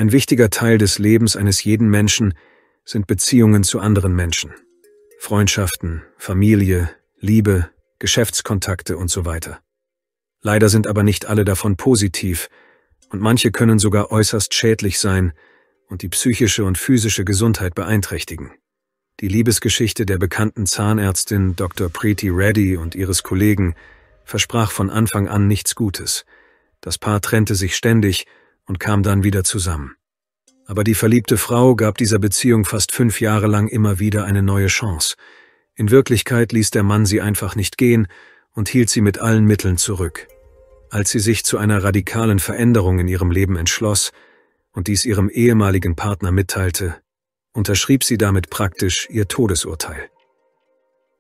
Ein wichtiger Teil des Lebens eines jeden Menschen sind Beziehungen zu anderen Menschen. Freundschaften, Familie, Liebe, Geschäftskontakte und so weiter. Leider sind aber nicht alle davon positiv und manche können sogar äußerst schädlich sein und die psychische und physische Gesundheit beeinträchtigen. Die Liebesgeschichte der bekannten Zahnärztin Dr. Preeti Reddy und ihres Kollegen versprach von Anfang an nichts Gutes. Das Paar trennte sich ständig und kam dann wieder zusammen. Aber die verliebte Frau gab dieser Beziehung fast 5 Jahre lang immer wieder eine neue Chance. In Wirklichkeit ließ der Mann sie einfach nicht gehen und hielt sie mit allen Mitteln zurück. Als sie sich zu einer radikalen Veränderung in ihrem Leben entschloss und dies ihrem ehemaligen Partner mitteilte, unterschrieb sie damit praktisch ihr Todesurteil.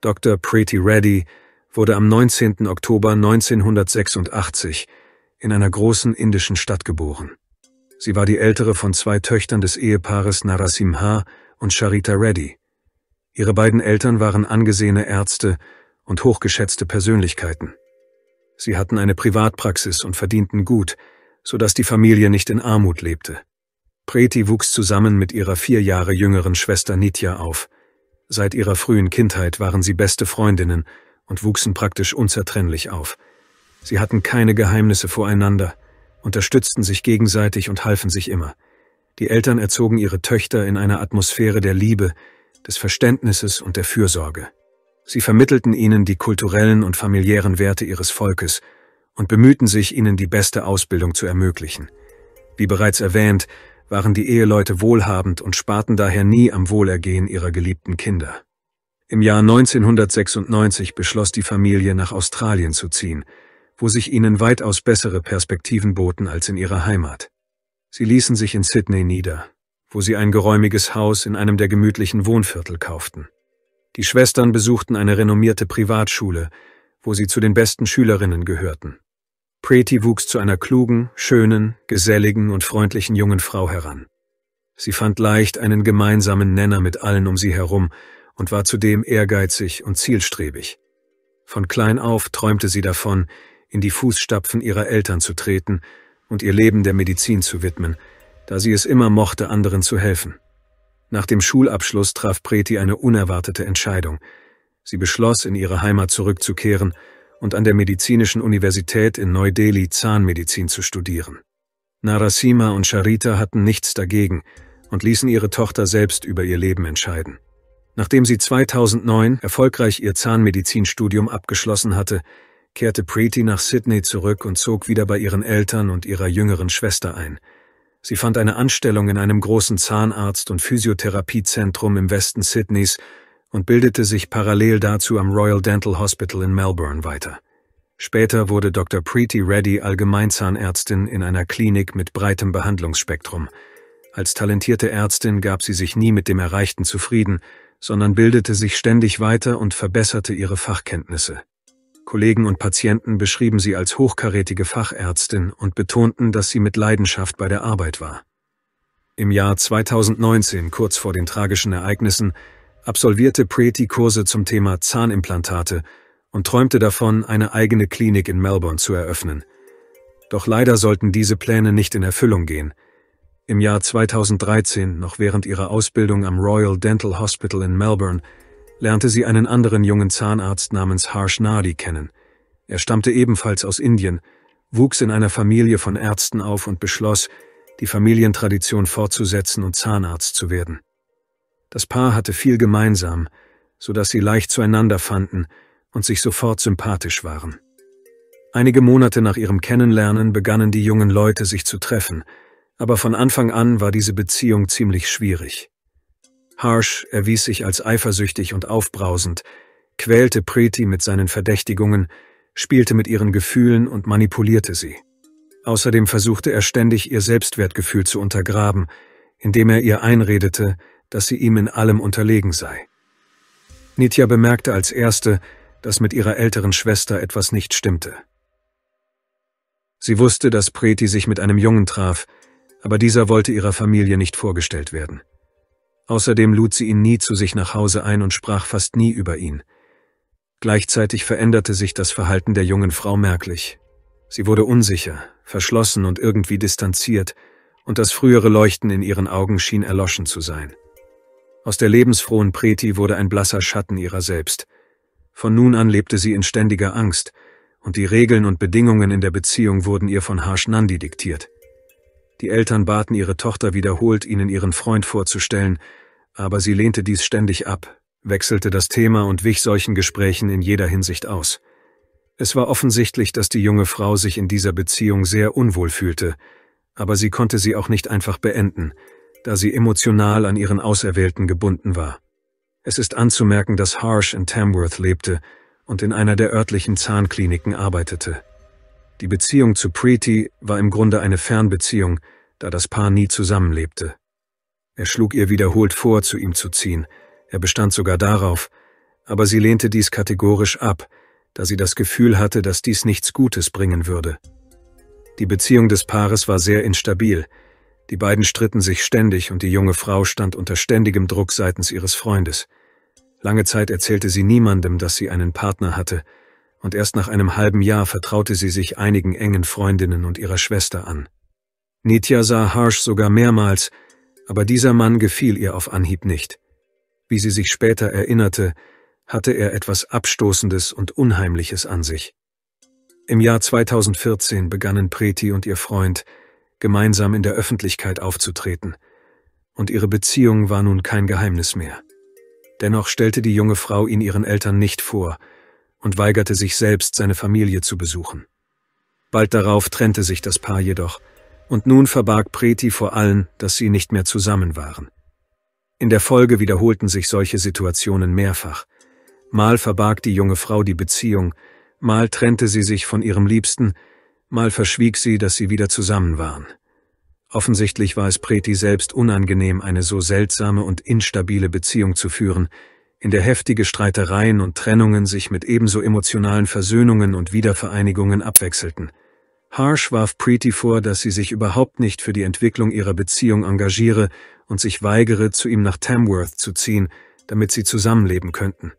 Dr. Preeti Reddy wurde am 19. Oktober 1986 in einer großen indischen Stadt geboren. Sie war die ältere von 2 Töchtern des Ehepaares Narasimha und Charita Reddy. Ihre beiden Eltern waren angesehene Ärzte und hochgeschätzte Persönlichkeiten. Sie hatten eine Privatpraxis und verdienten gut, sodass die Familie nicht in Armut lebte. Preeti wuchs zusammen mit ihrer 4 Jahre jüngeren Schwester Nitya auf. Seit ihrer frühen Kindheit waren sie beste Freundinnen und wuchsen praktisch unzertrennlich auf. Sie hatten keine Geheimnisse voreinander, unterstützten sich gegenseitig und halfen sich immer. Die Eltern erzogen ihre Töchter in einer Atmosphäre der Liebe, des Verständnisses und der Fürsorge. Sie vermittelten ihnen die kulturellen und familiären Werte ihres Volkes und bemühten sich, ihnen die beste Ausbildung zu ermöglichen. Wie bereits erwähnt, waren die Eheleute wohlhabend und sparten daher nie am Wohlergehen ihrer geliebten Kinder. Im Jahr 1996 beschloss die Familie, nach Australien zu ziehen, wo sich ihnen weitaus bessere Perspektiven boten als in ihrer Heimat. Sie ließen sich in Sydney nieder, wo sie ein geräumiges Haus in einem der gemütlichen Wohnviertel kauften. Die Schwestern besuchten eine renommierte Privatschule, wo sie zu den besten Schülerinnen gehörten. Preeti wuchs zu einer klugen, schönen, geselligen und freundlichen jungen Frau heran. Sie fand leicht einen gemeinsamen Nenner mit allen um sie herum und war zudem ehrgeizig und zielstrebig. Von klein auf träumte sie davon, in die Fußstapfen ihrer Eltern zu treten und ihr Leben der Medizin zu widmen, da sie es immer mochte, anderen zu helfen. Nach dem Schulabschluss traf Preeti eine unerwartete Entscheidung. Sie beschloss, in ihre Heimat zurückzukehren und an der Medizinischen Universität in Neu-Delhi Zahnmedizin zu studieren. Narasimha und Charita hatten nichts dagegen und ließen ihre Tochter selbst über ihr Leben entscheiden. Nachdem sie 2009 erfolgreich ihr Zahnmedizinstudium abgeschlossen hatte, kehrte Preeti nach Sydney zurück und zog wieder bei ihren Eltern und ihrer jüngeren Schwester ein. Sie fand eine Anstellung in einem großen Zahnarzt- und Physiotherapiezentrum im Westen Sydneys und bildete sich parallel dazu am Royal Dental Hospital in Melbourne weiter. Später wurde Dr. Preeti Reddy Allgemeinzahnärztin in einer Klinik mit breitem Behandlungsspektrum. Als talentierte Ärztin gab sie sich nie mit dem Erreichten zufrieden, sondern bildete sich ständig weiter und verbesserte ihre Fachkenntnisse. Kollegen und Patienten beschrieben sie als hochkarätige Fachärztin und betonten, dass sie mit Leidenschaft bei der Arbeit war. Im Jahr 2019, kurz vor den tragischen Ereignissen, absolvierte Preeti Kurse zum Thema Zahnimplantate und träumte davon, eine eigene Klinik in Melbourne zu eröffnen. Doch leider sollten diese Pläne nicht in Erfüllung gehen. Im Jahr 2013, noch während ihrer Ausbildung am Royal Dental Hospital in Melbourne, lernte sie einen anderen jungen Zahnarzt namens Harsh Nadi kennen. Er stammte ebenfalls aus Indien, wuchs in einer Familie von Ärzten auf und beschloss, die Familientradition fortzusetzen und Zahnarzt zu werden. Das Paar hatte viel gemeinsam, sodass sie leicht zueinander fanden und sich sofort sympathisch waren. Einige Monate nach ihrem Kennenlernen begannen die jungen Leute sich zu treffen, aber von Anfang an war diese Beziehung ziemlich schwierig. Harsh erwies sich als eifersüchtig und aufbrausend, quälte Preeti mit seinen Verdächtigungen, spielte mit ihren Gefühlen und manipulierte sie. Außerdem versuchte er ständig, ihr Selbstwertgefühl zu untergraben, indem er ihr einredete, dass sie ihm in allem unterlegen sei. Nitya bemerkte als Erste, dass mit ihrer älteren Schwester etwas nicht stimmte. Sie wusste, dass Preeti sich mit einem Jungen traf, aber dieser wollte ihrer Familie nicht vorgestellt werden. Außerdem lud sie ihn nie zu sich nach Hause ein und sprach fast nie über ihn. Gleichzeitig veränderte sich das Verhalten der jungen Frau merklich. Sie wurde unsicher, verschlossen und irgendwie distanziert und das frühere Leuchten in ihren Augen schien erloschen zu sein. Aus der lebensfrohen Preti wurde ein blasser Schatten ihrer selbst. Von nun an lebte sie in ständiger Angst, und die Regeln und Bedingungen in der Beziehung wurden ihr von Harsh Nandi diktiert. Die Eltern baten ihre Tochter wiederholt, ihnen ihren Freund vorzustellen, aber sie lehnte dies ständig ab, wechselte das Thema und wich solchen Gesprächen in jeder Hinsicht aus. Es war offensichtlich, dass die junge Frau sich in dieser Beziehung sehr unwohl fühlte, aber sie konnte sie auch nicht einfach beenden, da sie emotional an ihren Auserwählten gebunden war. Es ist anzumerken, dass Harsh in Tamworth lebte und in einer der örtlichen Zahnkliniken arbeitete. Die Beziehung zu Preti war im Grunde eine Fernbeziehung, da das Paar nie zusammenlebte. Er schlug ihr wiederholt vor, zu ihm zu ziehen. Er bestand sogar darauf, aber sie lehnte dies kategorisch ab, da sie das Gefühl hatte, dass dies nichts Gutes bringen würde. Die Beziehung des Paares war sehr instabil. Die beiden stritten sich ständig und die junge Frau stand unter ständigem Druck seitens ihres Freundes. Lange Zeit erzählte sie niemandem, dass sie einen Partner hatte, und erst nach einem halben Jahr vertraute sie sich einigen engen Freundinnen und ihrer Schwester an. Nitya sah Harsh sogar mehrmals, aber dieser Mann gefiel ihr auf Anhieb nicht. Wie sie sich später erinnerte, hatte er etwas Abstoßendes und Unheimliches an sich. Im Jahr 2014 begannen Preti und ihr Freund, gemeinsam in der Öffentlichkeit aufzutreten, und ihre Beziehung war nun kein Geheimnis mehr. Dennoch stellte die junge Frau ihn ihren Eltern nicht vor und weigerte sich selbst, seine Familie zu besuchen. Bald darauf trennte sich das Paar jedoch, und nun verbarg Preti vor allen, dass sie nicht mehr zusammen waren. In der Folge wiederholten sich solche Situationen mehrfach. Mal verbarg die junge Frau die Beziehung, mal trennte sie sich von ihrem Liebsten, mal verschwieg sie, dass sie wieder zusammen waren. Offensichtlich war es Preti selbst unangenehm, eine so seltsame und instabile Beziehung zu führen, in der heftige Streitereien und Trennungen sich mit ebenso emotionalen Versöhnungen und Wiedervereinigungen abwechselten. Harsh warf Preti vor, dass sie sich überhaupt nicht für die Entwicklung ihrer Beziehung engagiere und sich weigere, zu ihm nach Tamworth zu ziehen, damit sie zusammenleben könnten.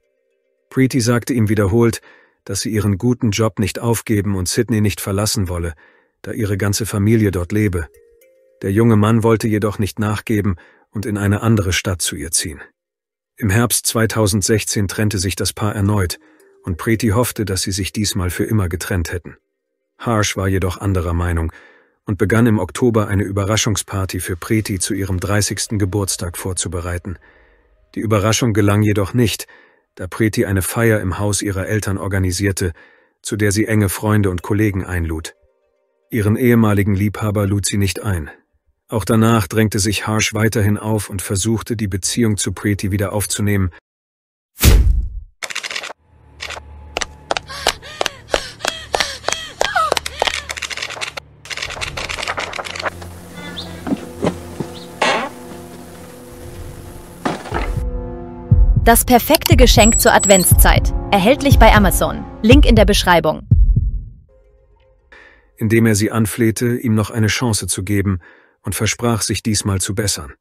Preti sagte ihm wiederholt, dass sie ihren guten Job nicht aufgeben und Sydney nicht verlassen wolle, da ihre ganze Familie dort lebe. Der junge Mann wollte jedoch nicht nachgeben und in eine andere Stadt zu ihr ziehen. Im Herbst 2016 trennte sich das Paar erneut, und Preti hoffte, dass sie sich diesmal für immer getrennt hätten. Harsh war jedoch anderer Meinung und begann im Oktober eine Überraschungsparty für Preti zu ihrem 30. Geburtstag vorzubereiten. Die Überraschung gelang jedoch nicht, da Preti eine Feier im Haus ihrer Eltern organisierte, zu der sie enge Freunde und Kollegen einlud. Ihren ehemaligen Liebhaber lud sie nicht ein. Auch danach drängte sich Harsh weiterhin auf und versuchte, die Beziehung zu Preti wieder aufzunehmen. Das perfekte Geschenk zur Adventszeit. Erhältlich bei Amazon. Link in der Beschreibung. Indem er sie anflehte, ihm noch eine Chance zu geben, und versprach, sich diesmal zu bessern.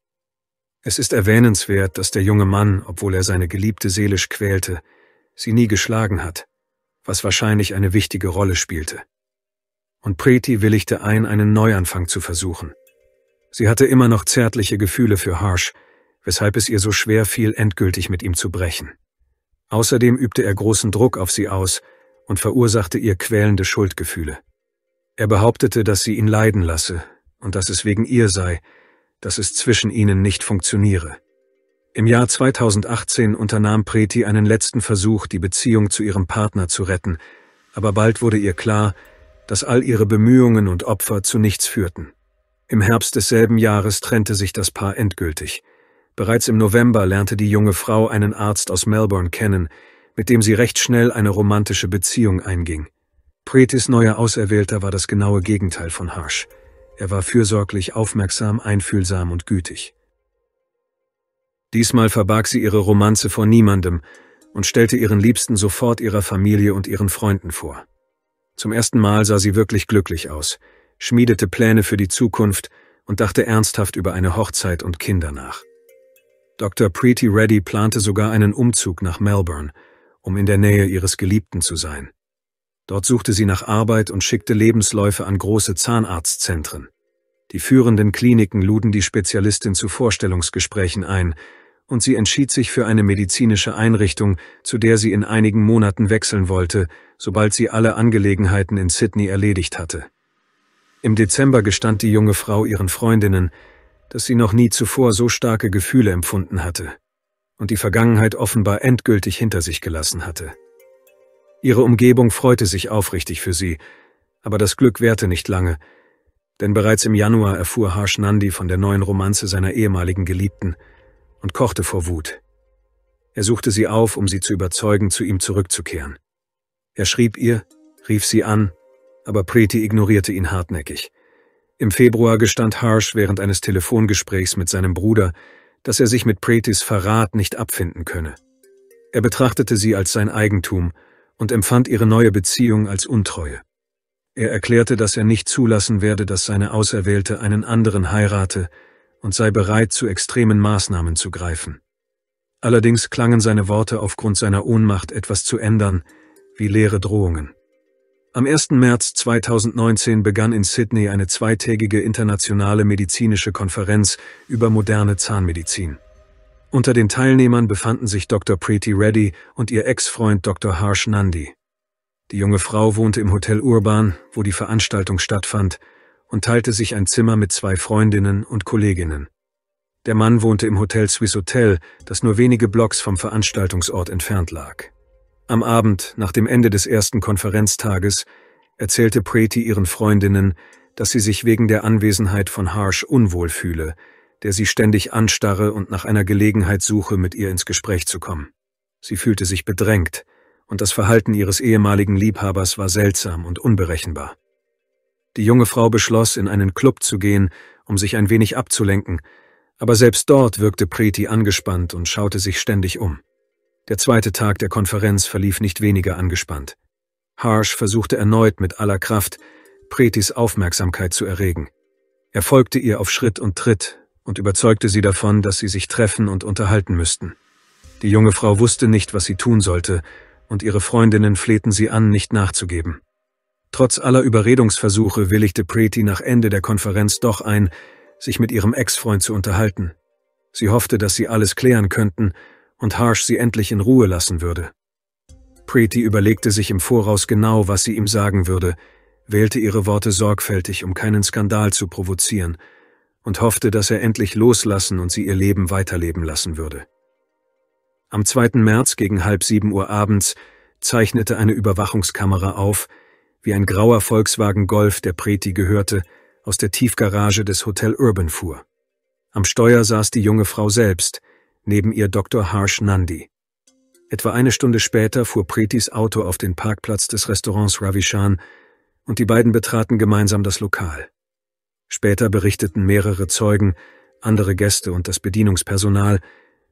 Es ist erwähnenswert, dass der junge Mann, obwohl er seine Geliebte seelisch quälte, sie nie geschlagen hat, was wahrscheinlich eine wichtige Rolle spielte. Und Preti willigte ein, einen Neuanfang zu versuchen. Sie hatte immer noch zärtliche Gefühle für Harsh, weshalb es ihr so schwer fiel, endgültig mit ihm zu brechen. Außerdem übte er großen Druck auf sie aus und verursachte ihr quälende Schuldgefühle. Er behauptete, dass sie ihn leiden lasse und dass es wegen ihr sei, dass es zwischen ihnen nicht funktioniere. Im Jahr 2018 unternahm Preti einen letzten Versuch, die Beziehung zu ihrem Partner zu retten, aber bald wurde ihr klar, dass all ihre Bemühungen und Opfer zu nichts führten. Im Herbst desselben Jahres trennte sich das Paar endgültig. Bereits im November lernte die junge Frau einen Arzt aus Melbourne kennen, mit dem sie recht schnell eine romantische Beziehung einging. Pretis neuer Auserwählter war das genaue Gegenteil von Harsh. Er war fürsorglich, aufmerksam, einfühlsam und gütig. Diesmal verbarg sie ihre Romanze vor niemandem und stellte ihren Liebsten sofort ihrer Familie und ihren Freunden vor. Zum ersten Mal sah sie wirklich glücklich aus, schmiedete Pläne für die Zukunft und dachte ernsthaft über eine Hochzeit und Kinder nach. Dr. Preti Reddy plante sogar einen Umzug nach Melbourne, um in der Nähe ihres Geliebten zu sein. Dort suchte sie nach Arbeit und schickte Lebensläufe an große Zahnarztzentren. Die führenden Kliniken luden die Spezialistin zu Vorstellungsgesprächen ein, und sie entschied sich für eine medizinische Einrichtung, zu der sie in einigen Monaten wechseln wollte, sobald sie alle Angelegenheiten in Sydney erledigt hatte. Im Dezember gestand die junge Frau ihren Freundinnen, dass sie noch nie zuvor so starke Gefühle empfunden hatte und die Vergangenheit offenbar endgültig hinter sich gelassen hatte. Ihre Umgebung freute sich aufrichtig für sie, aber das Glück währte nicht lange, denn bereits im Januar erfuhr Harsh Nandi von der neuen Romanze seiner ehemaligen Geliebten und kochte vor Wut. Er suchte sie auf, um sie zu überzeugen, zu ihm zurückzukehren. Er schrieb ihr, rief sie an, aber Preeti ignorierte ihn hartnäckig. Im Februar gestand Harsh während eines Telefongesprächs mit seinem Bruder, dass er sich mit Preetis Verrat nicht abfinden könne. Er betrachtete sie als sein Eigentum und empfand ihre neue Beziehung als Untreue. Er erklärte, dass er nicht zulassen werde, dass seine Auserwählte einen anderen heirate und sei bereit, zu extremen Maßnahmen zu greifen. Allerdings klangen seine Worte aufgrund seiner Ohnmacht, etwas zu ändern, wie leere Drohungen. Am 1. März 2019 begann in Sydney eine zweitägige internationale medizinische Konferenz über moderne Zahnmedizin. Unter den Teilnehmern befanden sich Dr. Preeti Reddy und ihr Ex-Freund Dr. Harsh Nandi. Die junge Frau wohnte im Hotel Urban, wo die Veranstaltung stattfand, und teilte sich ein Zimmer mit 2 Freundinnen und Kolleginnen. Der Mann wohnte im Hotel Swissôtel, das nur wenige Blocks vom Veranstaltungsort entfernt lag. Am Abend, nach dem Ende des ersten Konferenztages, erzählte Preeti ihren Freundinnen, dass sie sich wegen der Anwesenheit von Harsh unwohl fühle, der sie ständig anstarre und nach einer Gelegenheit suche, mit ihr ins Gespräch zu kommen. Sie fühlte sich bedrängt, und das Verhalten ihres ehemaligen Liebhabers war seltsam und unberechenbar. Die junge Frau beschloss, in einen Club zu gehen, um sich ein wenig abzulenken, aber selbst dort wirkte Preeti angespannt und schaute sich ständig um. Der zweite Tag der Konferenz verlief nicht weniger angespannt. Harsh versuchte erneut mit aller Kraft, Preetis Aufmerksamkeit zu erregen. Er folgte ihr auf Schritt und Tritt und überzeugte sie davon, dass sie sich treffen und unterhalten müssten. Die junge Frau wusste nicht, was sie tun sollte, und ihre Freundinnen flehten sie an, nicht nachzugeben. Trotz aller Überredungsversuche willigte Preeti nach Ende der Konferenz doch ein, sich mit ihrem Ex-Freund zu unterhalten. Sie hoffte, dass sie alles klären könnten und Harsh sie endlich in Ruhe lassen würde. Preeti überlegte sich im Voraus genau, was sie ihm sagen würde, wählte ihre Worte sorgfältig, um keinen Skandal zu provozieren, und hoffte, dass er endlich loslassen und sie ihr Leben weiterleben lassen würde. Am 2. März gegen 6:30 Uhr abends zeichnete eine Überwachungskamera auf, wie ein grauer Volkswagen Golf, der Preeti gehörte, aus der Tiefgarage des Hotel Urban fuhr. Am Steuer saß die junge Frau selbst, neben ihr Dr. Harsh Nandi. Etwa eine Stunde später fuhr Preetis Auto auf den Parkplatz des Restaurants Ravishan und die beiden betraten gemeinsam das Lokal. Später berichteten mehrere Zeugen, andere Gäste und das Bedienungspersonal,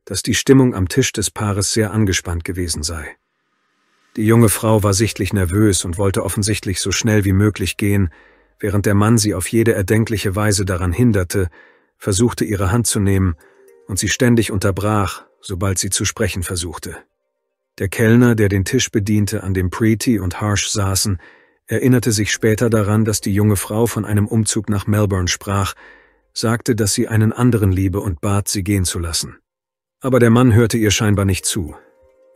dass die Stimmung am Tisch des Paares sehr angespannt gewesen sei. Die junge Frau war sichtlich nervös und wollte offensichtlich so schnell wie möglich gehen, während der Mann sie auf jede erdenkliche Weise daran hinderte, versuchte ihre Hand zu nehmen und sie ständig unterbrach, sobald sie zu sprechen versuchte. Der Kellner, der den Tisch bediente, an dem Preeti und Harsh saßen, erinnerte sich später daran, dass die junge Frau von einem Umzug nach Melbourne sprach, sagte, dass sie einen anderen liebe und bat, sie gehen zu lassen. Aber der Mann hörte ihr scheinbar nicht zu.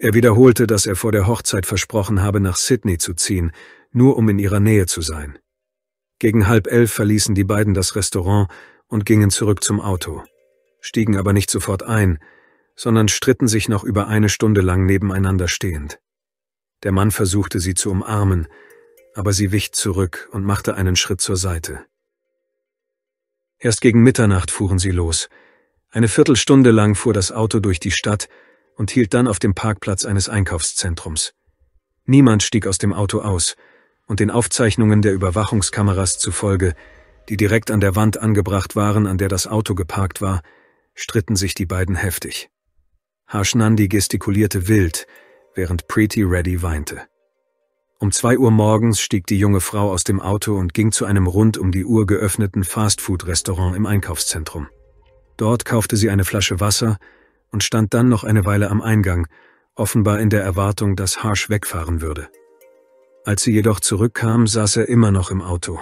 Er wiederholte, dass er vor der Hochzeit versprochen habe, nach Sydney zu ziehen, nur um in ihrer Nähe zu sein. Gegen 10:30 verließen die beiden das Restaurant und gingen zurück zum Auto, stiegen aber nicht sofort ein, sondern stritten sich noch über eine Stunde lang nebeneinander stehend. Der Mann versuchte, sie zu umarmen, aber sie wich zurück und machte einen Schritt zur Seite. Erst gegen Mitternacht fuhren sie los. Eine Viertelstunde lang fuhr das Auto durch die Stadt und hielt dann auf dem Parkplatz eines Einkaufszentrums. Niemand stieg aus dem Auto aus, und den Aufzeichnungen der Überwachungskameras zufolge, die direkt an der Wand angebracht waren, an der das Auto geparkt war, stritten sich die beiden heftig. Harsh Nandi gestikulierte wild, während Preeti Reddy weinte. Um 2 Uhr morgens stieg die junge Frau aus dem Auto und ging zu einem rund um die Uhr geöffneten Fastfood-Restaurant im Einkaufszentrum. Dort kaufte sie eine Flasche Wasser und stand dann noch eine Weile am Eingang, offenbar in der Erwartung, dass Harsh wegfahren würde. Als sie jedoch zurückkam, saß er immer noch im Auto.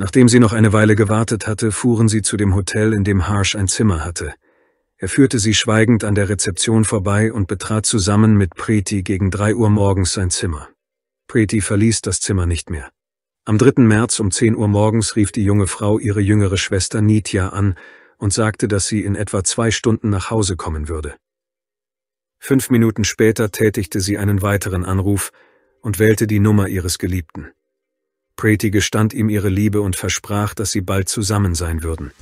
Nachdem sie noch eine Weile gewartet hatte, fuhren sie zu dem Hotel, in dem Harsh ein Zimmer hatte. Er führte sie schweigend an der Rezeption vorbei und betrat zusammen mit Preeti gegen 3 Uhr morgens sein Zimmer. Preeti verließ das Zimmer nicht mehr. Am 3. März um 10 Uhr morgens rief die junge Frau ihre jüngere Schwester Nitya an und sagte, dass sie in etwa 2 Stunden nach Hause kommen würde. 5 Minuten später tätigte sie einen weiteren Anruf und wählte die Nummer ihres Geliebten. Preeti gestand ihm ihre Liebe und versprach, dass sie bald zusammen sein würden.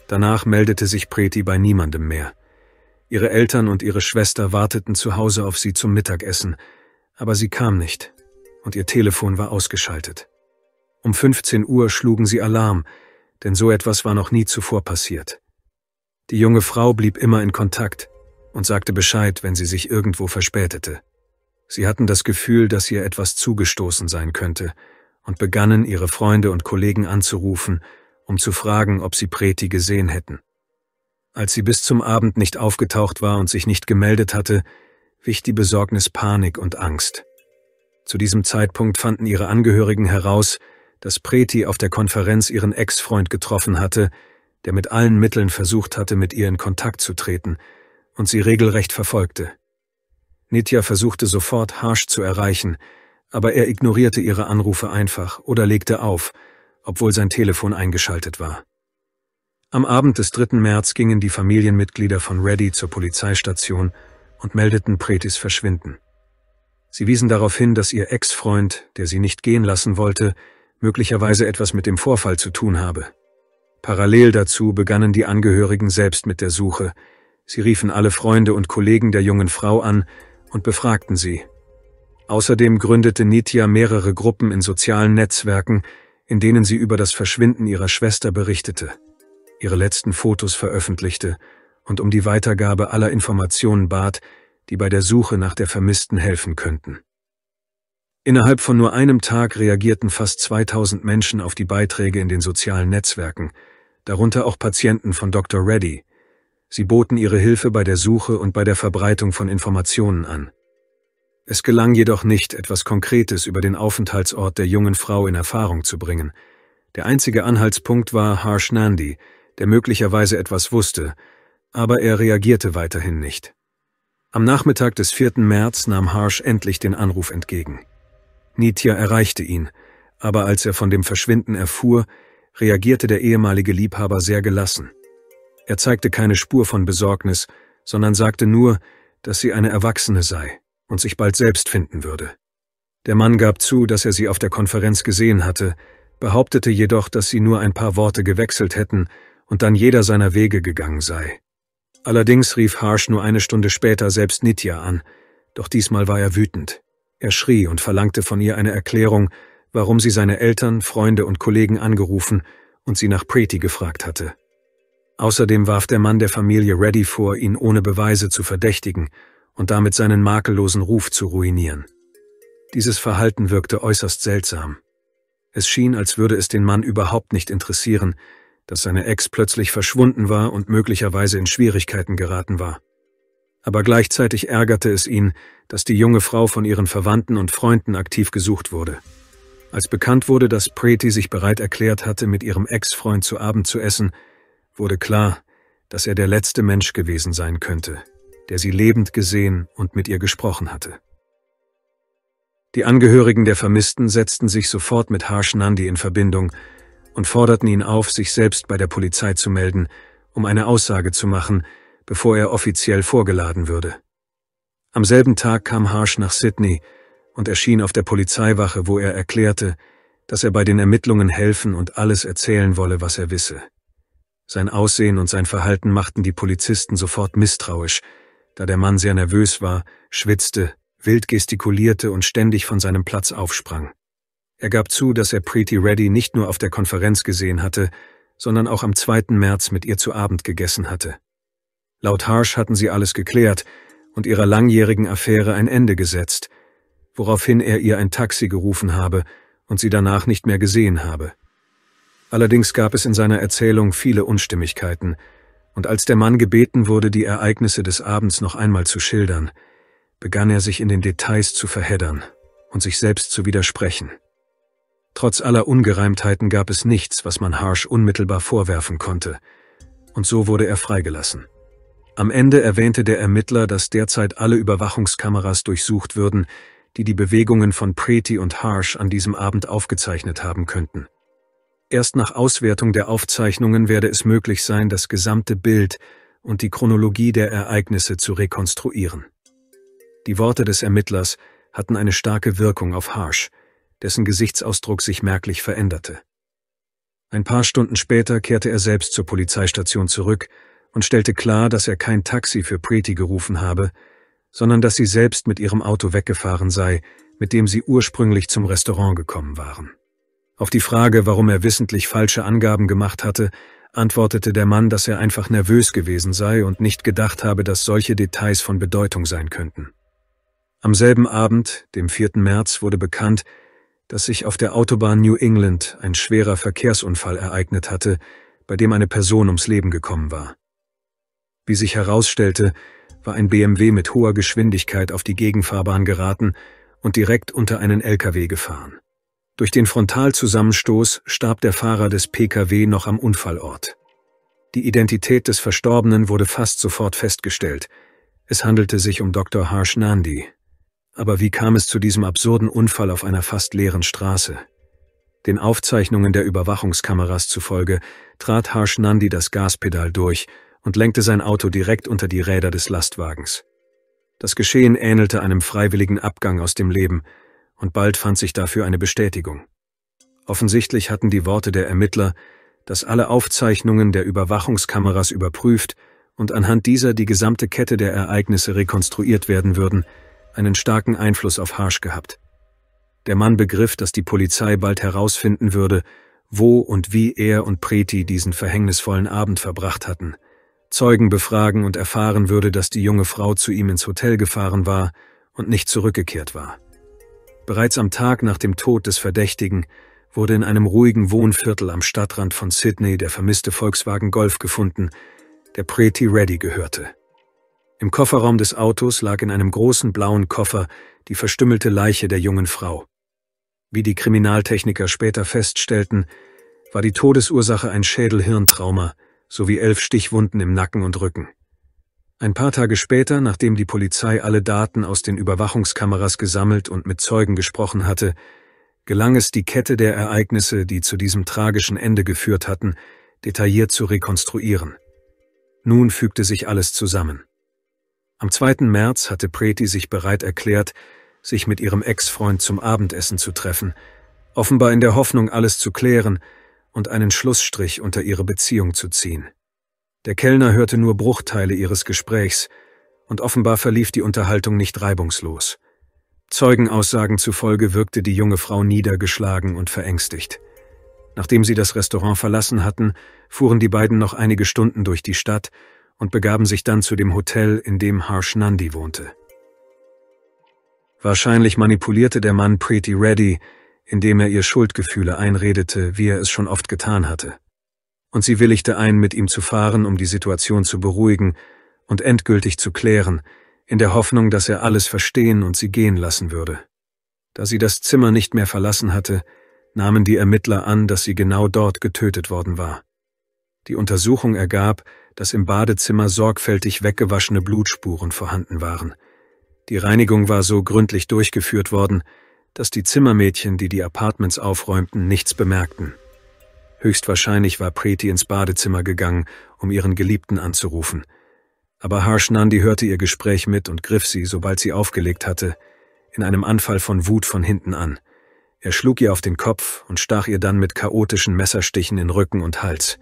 Danach meldete sich Preeti bei niemandem mehr. Ihre Eltern und ihre Schwester warteten zu Hause auf sie zum Mittagessen, aber sie kam nicht und ihr Telefon war ausgeschaltet. Um 15 Uhr schlugen sie Alarm, denn so etwas war noch nie zuvor passiert. Die junge Frau blieb immer in Kontakt und sagte Bescheid, wenn sie sich irgendwo verspätete. Sie hatten das Gefühl, dass ihr etwas zugestoßen sein könnte und begannen, ihre Freunde und Kollegen anzurufen, um zu fragen, ob sie Preeti gesehen hätten. Als sie bis zum Abend nicht aufgetaucht war und sich nicht gemeldet hatte, wich die Besorgnis Panik und Angst. Zu diesem Zeitpunkt fanden ihre Angehörigen heraus, dass Preeti auf der Konferenz ihren Ex-Freund getroffen hatte, der mit allen Mitteln versucht hatte, mit ihr in Kontakt zu treten und sie regelrecht verfolgte. Nitya versuchte sofort, Harsh zu erreichen, aber er ignorierte ihre Anrufe einfach oder legte auf, obwohl sein Telefon eingeschaltet war. Am Abend des 3. März gingen die Familienmitglieder von Reddy zur Polizeistation und meldeten Preetis Verschwinden. Sie wiesen darauf hin, dass ihr Ex-Freund, der sie nicht gehen lassen wollte, möglicherweise etwas mit dem Vorfall zu tun habe. Parallel dazu begannen die Angehörigen selbst mit der Suche. Sie riefen alle Freunde und Kollegen der jungen Frau an und befragten sie. Außerdem gründete Nitya mehrere Gruppen in sozialen Netzwerken, in denen sie über das Verschwinden ihrer Schwester berichtete, ihre letzten Fotos veröffentlichte und um die Weitergabe aller Informationen bat, die bei der Suche nach der Vermissten helfen könnten. Innerhalb von nur einem Tag reagierten fast 2000 Menschen auf die Beiträge in den sozialen Netzwerken, darunter auch Patienten von Dr. Reddy. Sie boten ihre Hilfe bei der Suche und bei der Verbreitung von Informationen an. Es gelang jedoch nicht, etwas Konkretes über den Aufenthaltsort der jungen Frau in Erfahrung zu bringen. Der einzige Anhaltspunkt war Harsh Nandi, der möglicherweise etwas wusste, aber er reagierte weiterhin nicht. Am Nachmittag des 4. März nahm Harsh endlich den Anruf entgegen. Nitya erreichte ihn, aber als er von dem Verschwinden erfuhr, reagierte der ehemalige Liebhaber sehr gelassen. Er zeigte keine Spur von Besorgnis, sondern sagte nur, dass sie eine Erwachsene sei und sich bald selbst finden würde. Der Mann gab zu, dass er sie auf der Konferenz gesehen hatte, behauptete jedoch, dass sie nur ein paar Worte gewechselt hätten und dann jeder seiner Wege gegangen sei. Allerdings rief Harsh nur eine Stunde später selbst Nitya an, doch diesmal war er wütend. Er schrie und verlangte von ihr eine Erklärung, warum sie seine Eltern, Freunde und Kollegen angerufen und sie nach Preeti gefragt hatte. Außerdem warf der Mann der Familie Reddy vor, ihn ohne Beweise zu verdächtigen und damit seinen makellosen Ruf zu ruinieren. Dieses Verhalten wirkte äußerst seltsam. Es schien, als würde es den Mann überhaupt nicht interessieren, dass seine Ex plötzlich verschwunden war und möglicherweise in Schwierigkeiten geraten war. Aber gleichzeitig ärgerte es ihn, dass die junge Frau von ihren Verwandten und Freunden aktiv gesucht wurde. Als bekannt wurde, dass Preeti sich bereit erklärt hatte, mit ihrem Ex-Freund zu Abend zu essen, wurde klar, dass er der letzte Mensch gewesen sein könnte, der sie lebend gesehen und mit ihr gesprochen hatte. Die Angehörigen der Vermissten setzten sich sofort mit Harsh Nandi in Verbindung und forderten ihn auf, sich selbst bei der Polizei zu melden, um eine Aussage zu machen, bevor er offiziell vorgeladen würde. Am selben Tag kam Harsh nach Sydney und erschien auf der Polizeiwache, wo er erklärte, dass er bei den Ermittlungen helfen und alles erzählen wolle, was er wisse. Sein Aussehen und sein Verhalten machten die Polizisten sofort misstrauisch, da der Mann sehr nervös war, schwitzte, wild gestikulierte und ständig von seinem Platz aufsprang. Er gab zu, dass er Preeti Reddy nicht nur auf der Konferenz gesehen hatte, sondern auch am 2. März mit ihr zu Abend gegessen hatte. Laut Harsh hatten sie alles geklärt und ihrer langjährigen Affäre ein Ende gesetzt, woraufhin er ihr ein Taxi gerufen habe und sie danach nicht mehr gesehen habe. Allerdings gab es in seiner Erzählung viele Unstimmigkeiten, und als der Mann gebeten wurde, die Ereignisse des Abends noch einmal zu schildern, begann er sich in den Details zu verheddern und sich selbst zu widersprechen. Trotz aller Ungereimtheiten gab es nichts, was man Harsh unmittelbar vorwerfen konnte, und so wurde er freigelassen. Am Ende erwähnte der Ermittler, dass derzeit alle Überwachungskameras durchsucht würden, die die Bewegungen von Preti und Harsh an diesem Abend aufgezeichnet haben könnten. Erst nach Auswertung der Aufzeichnungen werde es möglich sein, das gesamte Bild und die Chronologie der Ereignisse zu rekonstruieren. Die Worte des Ermittlers hatten eine starke Wirkung auf Harsh, dessen Gesichtsausdruck sich merklich veränderte. Ein paar Stunden später kehrte er selbst zur Polizeistation zurück und stellte klar, dass er kein Taxi für Preti gerufen habe, sondern dass sie selbst mit ihrem Auto weggefahren sei, mit dem sie ursprünglich zum Restaurant gekommen waren. Auf die Frage, warum er wissentlich falsche Angaben gemacht hatte, antwortete der Mann, dass er einfach nervös gewesen sei und nicht gedacht habe, dass solche Details von Bedeutung sein könnten. Am selben Abend, dem 4. März, wurde bekannt, dass sich auf der Autobahn New England ein schwerer Verkehrsunfall ereignet hatte, bei dem eine Person ums Leben gekommen war. Wie sich herausstellte, war ein BMW mit hoher Geschwindigkeit auf die Gegenfahrbahn geraten und direkt unter einen LKW gefahren. Durch den Frontalzusammenstoß starb der Fahrer des PKW noch am Unfallort. Die Identität des Verstorbenen wurde fast sofort festgestellt. Es handelte sich um Dr. Harsh Nandi. Aber wie kam es zu diesem absurden Unfall auf einer fast leeren Straße? Den Aufzeichnungen der Überwachungskameras zufolge trat Harsh Nandi das Gaspedal durch und lenkte sein Auto direkt unter die Räder des Lastwagens. Das Geschehen ähnelte einem freiwilligen Abgang aus dem Leben, und bald fand sich dafür eine Bestätigung. Offensichtlich hatten die Worte der Ermittler, dass alle Aufzeichnungen der Überwachungskameras überprüft und anhand dieser die gesamte Kette der Ereignisse rekonstruiert werden würden, einen starken Einfluss auf Harsh gehabt. Der Mann begriff, dass die Polizei bald herausfinden würde, wo und wie er und Preti diesen verhängnisvollen Abend verbracht hatten, Zeugen befragen und erfahren würde, dass die junge Frau zu ihm ins Hotel gefahren war und nicht zurückgekehrt war. Bereits am Tag nach dem Tod des Verdächtigen wurde in einem ruhigen Wohnviertel am Stadtrand von Sydney der vermisste Volkswagen Golf gefunden, der Preti Reddy gehörte. Im Kofferraum des Autos lag in einem großen blauen Koffer die verstümmelte Leiche der jungen Frau. Wie die Kriminaltechniker später feststellten, war die Todesursache ein Schädel-Hirntrauma sowie 11 Stichwunden im Nacken und Rücken. Ein paar Tage später, nachdem die Polizei alle Daten aus den Überwachungskameras gesammelt und mit Zeugen gesprochen hatte, gelang es, die Kette der Ereignisse, die zu diesem tragischen Ende geführt hatten, detailliert zu rekonstruieren. Nun fügte sich alles zusammen. Am 2. März hatte Preti sich bereit erklärt, sich mit ihrem Ex-Freund zum Abendessen zu treffen, offenbar in der Hoffnung, alles zu klären und einen Schlussstrich unter ihre Beziehung zu ziehen. Der Kellner hörte nur Bruchteile ihres Gesprächs und offenbar verlief die Unterhaltung nicht reibungslos. Zeugenaussagen zufolge wirkte die junge Frau niedergeschlagen und verängstigt. Nachdem sie das Restaurant verlassen hatten, fuhren die beiden noch einige Stunden durch die Stadt und begaben sich dann zu dem Hotel, in dem Harsh Nandi wohnte. Wahrscheinlich manipulierte der Mann Preti Reddy, indem er ihr Schuldgefühle einredete, wie er es schon oft getan hatte. Und sie willigte ein, mit ihm zu fahren, um die Situation zu beruhigen und endgültig zu klären, in der Hoffnung, dass er alles verstehen und sie gehen lassen würde. Da sie das Zimmer nicht mehr verlassen hatte, nahmen die Ermittler an, dass sie genau dort getötet worden war. Die Untersuchung ergab, dass im Badezimmer sorgfältig weggewaschene Blutspuren vorhanden waren. Die Reinigung war so gründlich durchgeführt worden, dass die Zimmermädchen, die die Apartments aufräumten, nichts bemerkten. Höchstwahrscheinlich war Preti ins Badezimmer gegangen, um ihren Geliebten anzurufen. Aber Harsh Nandi hörte ihr Gespräch mit und griff sie, sobald sie aufgelegt hatte, in einem Anfall von Wut von hinten an. Er schlug ihr auf den Kopf und stach ihr dann mit chaotischen Messerstichen in Rücken und Hals.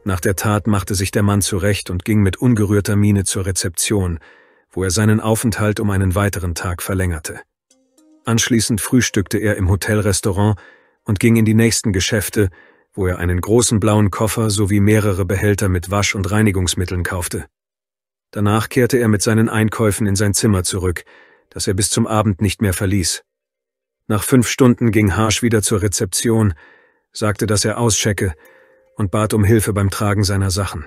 Nach der Tat machte sich der Mann zurecht und ging mit ungerührter Miene zur Rezeption, wo er seinen Aufenthalt um einen weiteren Tag verlängerte. Anschließend frühstückte er im Hotelrestaurant und ging in die nächsten Geschäfte, wo er einen großen blauen Koffer sowie mehrere Behälter mit Wasch- und Reinigungsmitteln kaufte. Danach kehrte er mit seinen Einkäufen in sein Zimmer zurück, das er bis zum Abend nicht mehr verließ. Nach 5 Stunden ging Harsh wieder zur Rezeption, sagte, dass er auschecke und bat um Hilfe beim Tragen seiner Sachen.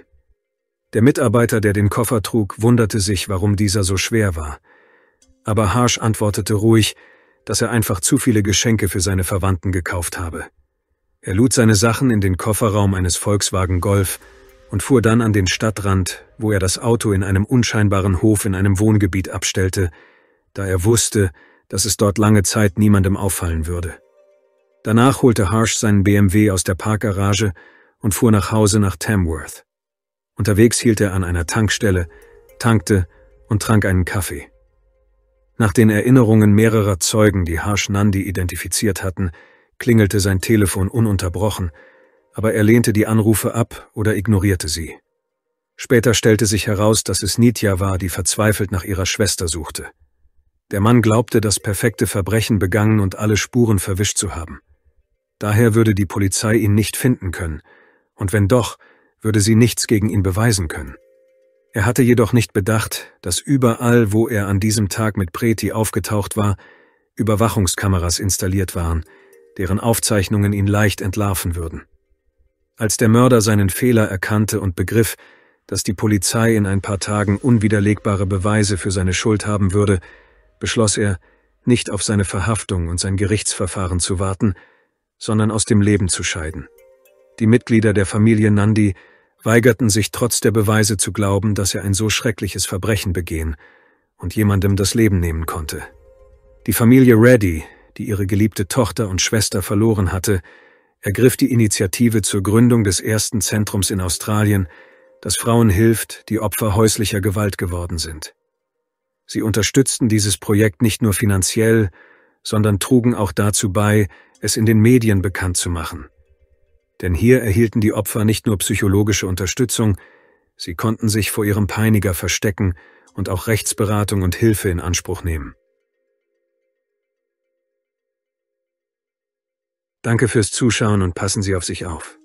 Der Mitarbeiter, der den Koffer trug, wunderte sich, warum dieser so schwer war. Aber Harsh antwortete ruhig, dass er einfach zu viele Geschenke für seine Verwandten gekauft habe. Er lud seine Sachen in den Kofferraum eines Volkswagen Golf und fuhr dann an den Stadtrand, wo er das Auto in einem unscheinbaren Hof in einem Wohngebiet abstellte, da er wusste, dass es dort lange Zeit niemandem auffallen würde. Danach holte Harsh seinen BMW aus der Parkgarage und fuhr nach Hause nach Tamworth. Unterwegs hielt er an einer Tankstelle, tankte und trank einen Kaffee. Nach den Erinnerungen mehrerer Zeugen, die Harsh Nundy identifiziert hatten, klingelte sein Telefon ununterbrochen, aber er lehnte die Anrufe ab oder ignorierte sie. Später stellte sich heraus, dass es Nitya war, die verzweifelt nach ihrer Schwester suchte. Der Mann glaubte, das perfekte Verbrechen begangen und alle Spuren verwischt zu haben. Daher würde die Polizei ihn nicht finden können, und wenn doch, würde sie nichts gegen ihn beweisen können. Er hatte jedoch nicht bedacht, dass überall, wo er an diesem Tag mit Preti aufgetaucht war, Überwachungskameras installiert waren, deren Aufzeichnungen ihn leicht entlarven würden. Als der Mörder seinen Fehler erkannte und begriff, dass die Polizei in ein paar Tagen unwiderlegbare Beweise für seine Schuld haben würde, beschloss er, nicht auf seine Verhaftung und sein Gerichtsverfahren zu warten, sondern aus dem Leben zu scheiden. Die Mitglieder der Familie Nundy weigerten sich trotz der Beweise zu glauben, dass er ein so schreckliches Verbrechen begehen und jemandem das Leben nehmen konnte. Die Familie Reddy, die ihre geliebte Tochter und Schwester verloren hatte, ergriff die Initiative zur Gründung des ersten Zentrums in Australien, das Frauen hilft, die Opfer häuslicher Gewalt geworden sind. Sie unterstützten dieses Projekt nicht nur finanziell, sondern trugen auch dazu bei, es in den Medien bekannt zu machen. Denn hier erhielten die Opfer nicht nur psychologische Unterstützung, sie konnten sich vor ihrem Peiniger verstecken und auch Rechtsberatung und Hilfe in Anspruch nehmen. Danke fürs Zuschauen und passen Sie auf sich auf.